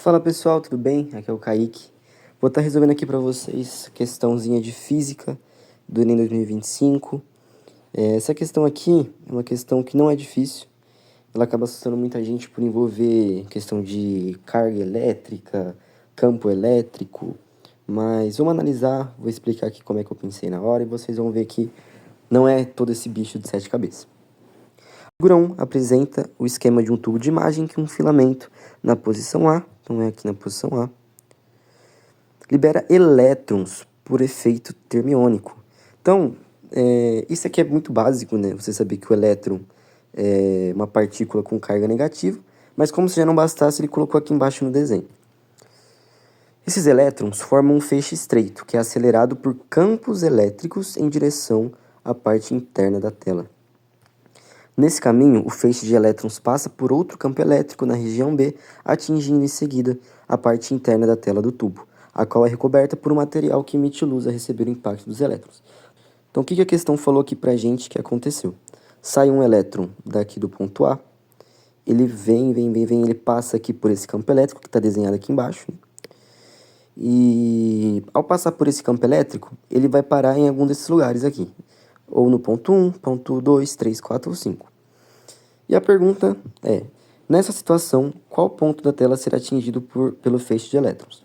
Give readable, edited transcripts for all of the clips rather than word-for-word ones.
Fala pessoal, tudo bem? Aqui é o Kaique. Vou estar resolvendo aqui para vocês questãozinha de física do Enem 2025. Essa questão aqui é uma questão que não é difícil. Ela acaba assustando muita gente por envolver questão de carga elétrica, campo elétrico. Mas vamos analisar, vou explicar aqui como é que eu pensei na hora e vocês vão ver que não é todo esse bicho de 7 cabeças. A figura 1 apresenta o esquema de um tubo de imagem que um filamento na posição A, então é aqui na posição A, libera elétrons por efeito termiônico. Então, isso aqui é muito básico, né? Você saber que o elétron é uma partícula com carga negativa, mas como se já não bastasse, ele colocou aqui embaixo no desenho. Esses elétrons formam um feixe estreito, que é acelerado por campos elétricos em direção à parte interna da tela. Nesse caminho, o feixe de elétrons passa por outro campo elétrico na região B, atingindo em seguida a parte interna da tela do tubo, a qual é recoberta por um material que emite luz a receber o impacto dos elétrons. Então, o que a questão falou aqui pra gente que aconteceu? Sai um elétron daqui do ponto A, ele vem, ele passa aqui por esse campo elétrico que está desenhado aqui embaixo, né? E ao passar por esse campo elétrico, ele vai parar em algum desses lugares aqui, ou no ponto 1, ponto 2, 3, 4 ou 5. E a pergunta é, nessa situação, qual ponto da tela será atingido pelo feixe de elétrons?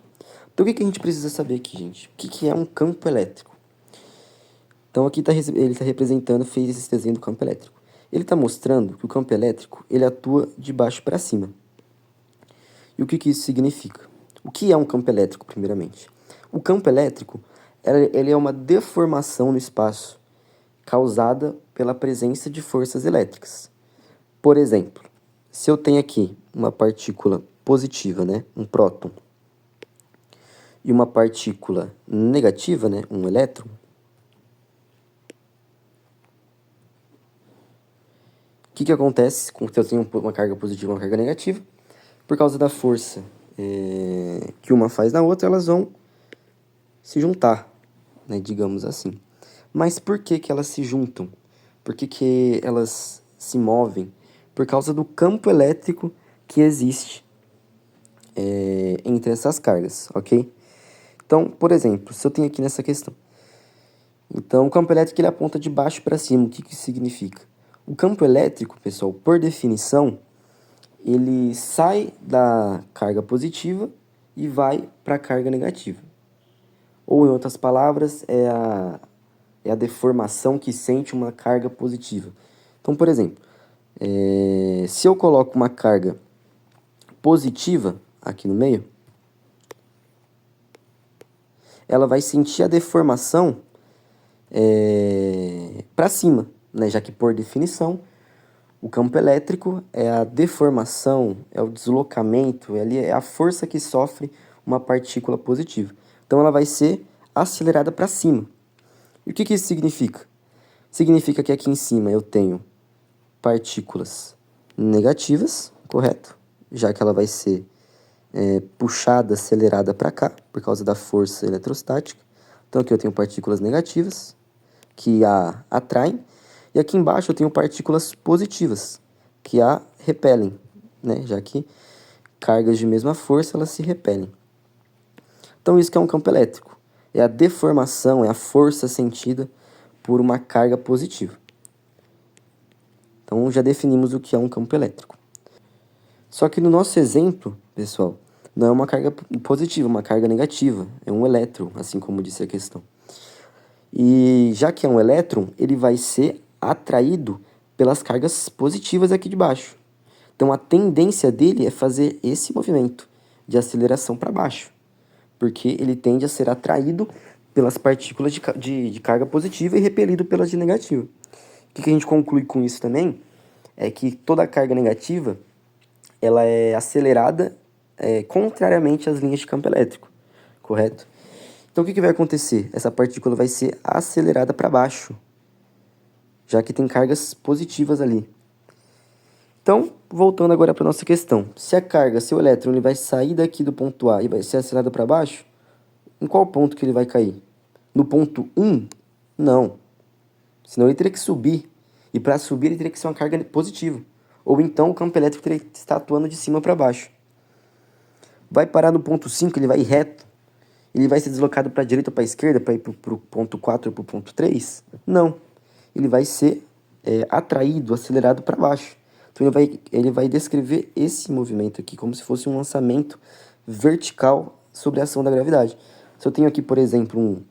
Então, o que a gente precisa saber aqui, gente? O que é um campo elétrico? Então, aqui ele está representando, fez esse desenho do campo elétrico. Ele está mostrando que o campo elétrico ele atua de baixo para cima. E o que isso significa? O que é um campo elétrico, primeiramente? O campo elétrico ele é uma deformação no espaço causada pela presença de forças elétricas. Por exemplo, se eu tenho aqui uma partícula positiva, né, um próton, e uma partícula negativa, né, um elétron, o que acontece se eu tenho uma carga positiva e uma carga negativa? Por causa da força que uma faz na outra, elas vão se juntar, né, digamos assim. Mas por que elas se juntam? Por que elas se movem? Por causa do campo elétrico que existe entre essas cargas, ok? Então, por exemplo, se eu tenho aqui nessa questão, então o campo elétrico ele aponta de baixo para cima. O que isso significa? O campo elétrico, pessoal, por definição, ele sai da carga positiva e vai para a carga negativa. Ou, em outras palavras, é a deformação que sente uma carga positiva. Então, por exemplo, se eu coloco uma carga positiva aqui no meio, ela vai sentir a deformação para cima, né? Já que, por definição, o campo elétrico é a deformação, é o deslocamento, é a força que sofre uma partícula positiva. Então, ela vai ser acelerada para cima. E o que isso significa? Significa que aqui em cima eu tenho partículas negativas, correto? Já que ela vai ser puxada, acelerada para cá, por causa da força eletrostática. Então, aqui eu tenho partículas negativas, que a atraem, e aqui embaixo eu tenho partículas positivas, que a repelem, né? Já que cargas de mesma força, elas se repelem. Então, isso que é um campo elétrico. É a deformação, é a força sentida por uma carga positiva. Então, já definimos o que é um campo elétrico. Só que no nosso exemplo, pessoal, não é uma carga positiva, é uma carga negativa. É um elétron, assim como disse a questão. E já que é um elétron, ele vai ser atraído pelas cargas positivas aqui de baixo. Então, a tendência dele é fazer esse movimento de aceleração para baixo, porque ele tende a ser atraído pelas partículas de carga positiva e repelido pelas de negativa. O que a gente conclui com isso também é que toda carga negativa ela é acelerada contrariamente às linhas de campo elétrico, correto? Então, o que vai acontecer? Essa partícula vai ser acelerada para baixo, já que tem cargas positivas ali. Então, voltando agora para a nossa questão. Se o elétron ele vai sair daqui do ponto A e vai ser acelerado para baixo, em qual ponto que ele vai cair? No ponto 1? Não. Senão ele teria que subir. E para subir ele teria que ser uma carga positiva. Ou então o campo elétrico teria que estar atuando de cima para baixo. Vai parar no ponto 5, ele vai reto? Ele vai ser deslocado para a direita ou para a esquerda, para ir para o ponto 4 ou para o ponto 3? Não. Ele vai ser atraído, acelerado para baixo. Então ele vai descrever esse movimento aqui como se fosse um lançamento vertical sobre a ação da gravidade. Se eu tenho aqui, por exemplo,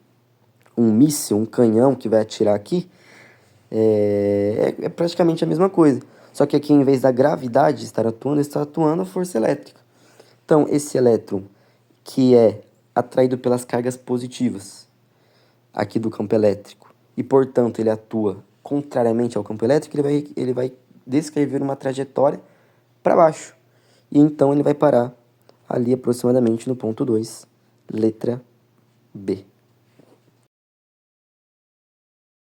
um míssil, um canhão que vai atirar aqui, é praticamente a mesma coisa. Só que aqui, em vez da gravidade estar atuando, está atuando a força elétrica. Então, esse elétron que é atraído pelas cargas positivas aqui do campo elétrico e, portanto, ele atua contrariamente ao campo elétrico, ele vai descrever uma trajetória para baixo. E então ele vai parar ali aproximadamente no ponto 2, letra B.